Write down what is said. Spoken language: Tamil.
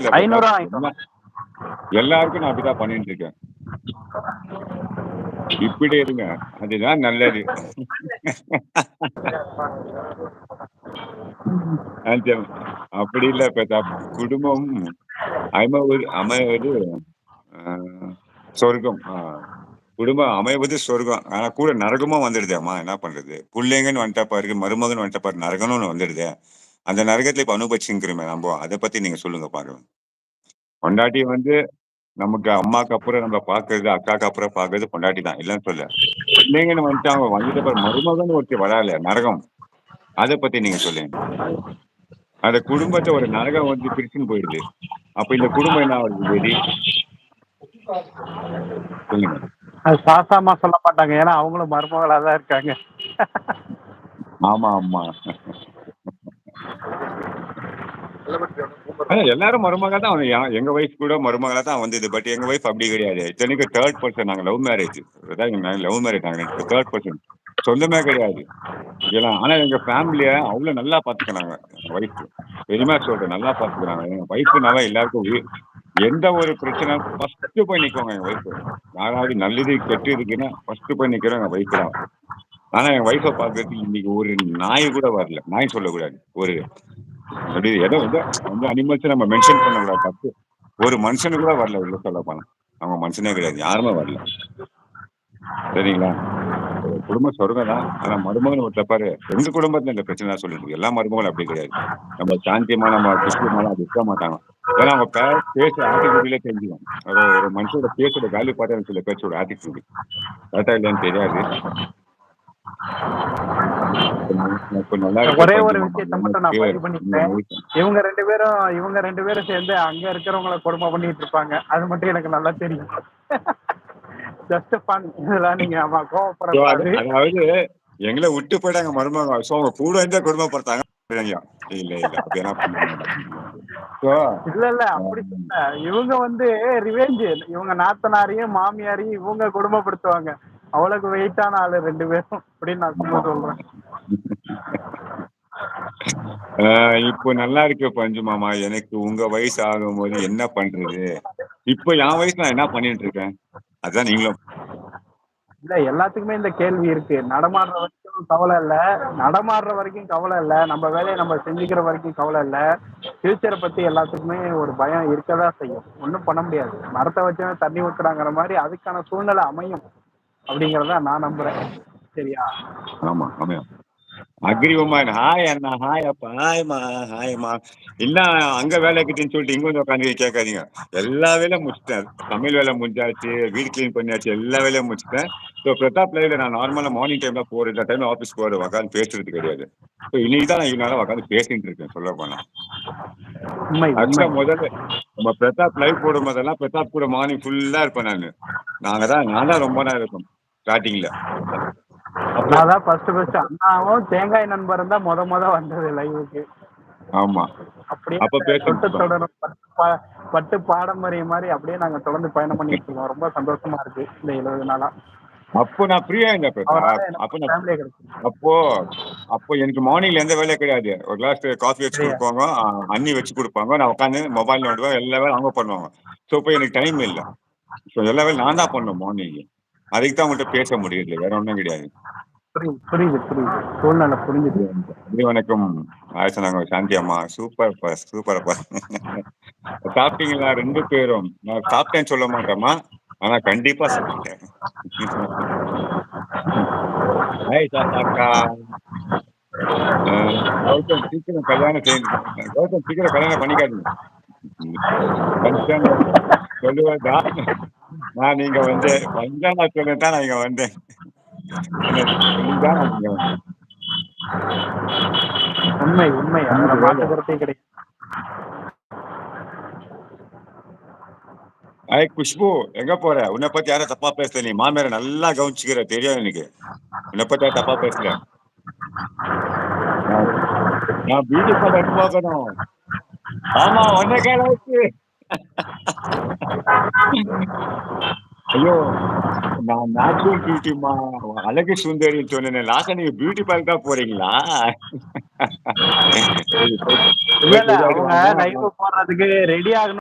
இல்ல 500 பிரதாப். வாங்கிக்கோங்க. எல்லாருக்கும் நான் அப்படிதான் பண்ணிட்டு இருக்கேன். இப்படி இருங்க, அதுதான் நல்லது. நிஜம். அப்படி இல்ல பிரதாப். குடும்பம் அமைவது சொர்க்கம். குடும்பம் அமைவது சொர்க்கம். ஆனா கூட நரகமும் வந்துடுதேம்மா, என்ன பண்றது? புள்ளைங்கன்னு வந்துட்டா பாரு, மருமகன் வந்துட்டா பாரு, நரகம்னு வந்துடுதே. அந்த நரகத்துல இப்ப அனுபவிச்சுக்கிறோமே நம்ம, அதை பத்தி நீங்க சொல்லுங்க பாருங்க. பொண்டாட்டி வந்து நமக்கு அம்மாக்கு அப்புறம் நம்ம பாக்குறது, அக்காக்கு அப்புறம் பாக்குறது பொண்டாட்டி தான், இல்லைன்னு சொல்ல. பிள்ளைங்கன்னு வந்துட்டு அவங்க வந்துட்டு பாரு, மருமகன் ஒருத்தி வரால, நரகம். அதை பத்தி நீங்க சொல்லுங்க. அந்த குடும்பத்தை ஒரு நரகம் வந்து பிரிச்சுன்னு போயிடுது. அப்ப இந்த குடும்பம் என்ன ஆகுது வெறி? சொல்லுங்க. அது சாசாமா சொல்ல மாட்டாங்க, ஏன்னா அவங்களும் மருமகளா தான் இருக்காங்க. ஆமா ஆமா. எல்லாரும் மருமகளா தான் வந்து, எங்க வைஃப் கூட மருமகளா தான் வந்தது. பட் எங்க வைஃப் அப்படி கிடையாது. இத்தனைக்கு தேர்ட் பர்சன். நாங்க லவ் மேரேஜ். லவ் மேரேஜ் நாங்க தேர்ட் பர்சன். சொந்தமே கிடையாது. ஆனா எங்க ஃபேமிலிய அவ்வளவு நல்லா பாத்துக்கிறாங்க எங்க வைஃப். பெருமையா சொல்றேன், நல்லா பாத்துக்கிறாங்க. எங்க வைஃப்னால எல்லாருக்கும் எந்த ஒரு பிரச்சனை ஃபர்ஸ்ட் போய் நிக்குவாங்க எங்க வைஃப். யாராவது நல்லது கெட்டு இருக்குன்னா ஃபர்ஸ்ட் போய் நிக்கிறோம் எங்க வைஃப் தான். ஆனா என் வைஃபை பாக்குறதுக்கு இன்னைக்கு ஒரு நாய் கூட வரல. நாய் சொல்லக்கூடாது, ஒரு அப்படி ஏதோ வந்து அனிமல்ஸ் நம்ம மென்ஷன் பண்ணக்கூடாது, தப்பு. ஒரு மனுஷனு கூட வரல உள்ள, சொல்ல போனா. அவங்க மனுஷனே கிடையாது, யாருமே வரல. சரிங்களா? குடும்ப சொர்க்கம் தான். ஆனா மருமகன் ஒரு தப்பாரு. எங்க குடும்பத்துல இந்த பிரச்சனை தான் சொல்லிட்டு இருக்கு. எல்லா மருமகளும் அப்படி கிடையாது. நம்ம சாந்தியமா, நம்ம குஷ்புமாலாம் அப்படி இருக்க மாட்டாங்க. ஏன்னா அவங்க பேசுற ஆட்டிடியூட்லயே தெரிஞ்சுக்கும். ஒரு மனுஷோட பேசுற வேல்யூ பார்த்தா சில பேச்சோட ஆட்டிடியூட் கரெக்டா இல்லையான்னு தெரியாது. இப்ப நல்லா இருக்க ஒரே ஒரு பஞ்சமாமா. விஷயத்த மட்டும் நான் எனக்கு பதிவு பண்ணிக்கிறேன். இவங்க ரெண்டு பேரும் சேர்ந்து அங்க இருக்கிறவங்கள கொடுமை பண்ணிட்டு இருப்பாங்க. அது மட்டும் எனக்கு நல்லா தெரியும். Just fun. இதெல்லாம் நீங்க ஆமா கோவப்படக்கூடாது. அதாவது எங்களை விட்டு போயிட்டாங்க மருமக. சோ அவங்க கூட இருந்தே குடும்பப்படுத்தாங்க. இல்ல இல்ல அப்படியெல்லாம் பண்ண மாட்டாங்க. இல்ல இல்ல அப்படி சொல்ல. இவங்க வந்து ரிவெஞ்ச். இவங்க நாத்தனாரையும் மாமியாரையும் இவங்க குடும்பப்படுத்துவாங்க. அவளுக்கு வெயிட்டான ஆளு ரெண்டு பேரும் அப்படின்னு நான் சும்மா சொல்றேன். இப்போ நல்லா இருக்கு பஞ்சு மாமா. எனக்கு உங்க வயசு ஆகும்போது என்ன பண்றது? இப்போ என் வயசு நான் என்ன பண்ணிட்டு இருக்கேன், அதான் நீங்களும். இல்ல எல்லாத்துக்குமே இந்த கேள்வி இருக்கு. நடமாடுற வரைக்கும் கவலை இல்ல, நடமாடுற வரைக்கும் கவலை இல்ல, நம்ம வேலையை நம்ம செஞ்சுக்கிற வரைக்கும் கவலை இல்ல. ஃபியூச்சரை பத்தி எல்லாத்துக்குமே ஒரு பயம் இருக்கதான் செய்யும். ஒன்றும் பண்ண முடியாது. மரத்தை வச்சு தண்ணி ஊத்துறாங்கிற மாதிரி அதுக்கான சூழ்நிலை அமையும் அப்படிங்கறத நான் நம்புறேன். சரியா? ஆமா ஆமா. அக்ரிவமா ஹாய் அண்ணா, ஹாய் அப்பா, ஹாய்மா, ஹாய்மா. என்ன அங்க வேலை கிட்டுன்னு சொல்லிட்டு இங்க வந்து உட்காந்து கேட்காதீங்க. எல்லா வேலையும் முடிச்சிட்டேன். சமையல் வேலை முடிஞ்சாச்சு, வீடு கிளீன் பண்ணியாச்சு, எல்லா வேலையும் முடிச்சிட்டேன். ஸோ பிரதாப் லைவ்ல நான் நார்மலா மார்னிங் டைம்ல போற, இந்த டைம்ல ஆஃபீஸ் போற உட்காந்து பேசுறது கிடையாது. ஸோ இன்னைக்கு தான் நான் இதனால உட்காந்து பேசிட்டு இருக்கேன், சொல்ல போனா. ஆக்சுவலா முதல்ல நம்ம பிரதாப் லைவ் போடும் போதெல்லாம் பிரதாப் கூட மார்னிங் ஃபுல்லா இருப்பேன் நானு. நான் தான் ரொம்ப நேரம் இருப்பேன் ஸ்டார்டிங்ல. அதான் ஃபர்ஸ்ட் அண்ணாவும் தேங்காய் நண்பரும் தான் முத வந்தது லைவுக்கு. ஆமா. அப்படியே அப்ப தொடரும் பட்டு பாரம்பரியம் மாதிரி அப்படியே நாங்க தொடர்ந்து பயணம் பண்ணிட்டு இருக்கோம். ரொம்ப சந்தோஷமா இருக்கு இந்த 70 நாளா. அப்போ நான் ஃப்ரீயா இருந்தேன் பிரதாப். அப்போ எனக்கு மார்னிங்ல எந்த வேலையும் கிடையாது. ஒரு கிளாஸ் காஃபி வச்சு கொடுப்பாங்க, அண்ணி வச்சு கொடுப்பாங்க, நான் உட்காந்து மொபைல் நோண்டுவேன், எல்லா வேலையும் அவங்க பண்ணுவாங்க. ஸோ இப்போ எனக்கு டைம் இல்லை. ஸோ எல்லா வேலையும் நான் தான் பண்ணேன் மார்னிங். அதுக்கு தான் உங்கள்கிட்ட பேச முடியல, வேற ஒன்றும் கிடையாது. புரியுது சூழ்நிலை புரிஞ்சுது. வணக்கம் ஆசனாங்க, சாந்தி அம்மா. சூப்பர்ப்பா சூப்பர்ப்பா. சாப்பிட்டீங்களா 2 பேரும்? நான் சாப்பிட்டேன்னு சொல்ல மாட்டேம்மா, ஆனா கண்டிப்பா சாப்பிட்டேன். சாக்கா. கௌதம் சீக்கிரம் கல்யாணம் பண்ணிக்காதீங்க. சொல்லுவதா நான் நீங்க வந்து பஞ்சானா சொல்லத்தான் நான் இங்க வந்தேன். உண்மை அதுல மாற்று கருத்தே கிடையாது. குஷ்பு எங்க போற? உன்னை பத்தி யாரும் தப்பா பேசல. நீ மாமியார நல்லா கவனிச்சுக்கிற, தெரியும் எனக்கு. உன்னை பத்தி யாரும் தப்பா பேசல. நான் பியூட்டி பார்லர் போகணும். ஆமா, ஒன்னே கால வச்சு. ஐயோ! நான் நேச்சுரல் பியூட்டிமா அழகு சுந்தரின்னு சொன்னேனே. லாஸ்ட்டா நீங்க பியூட்டி பார்லர் தான் போறீங்களா? சரி போய் இல்ல போய் இல்ல ரெடி ஆயிட்டு அவங்க வாங்க. லைவ் போடுறதுக்கு ரெடி ஆகணும்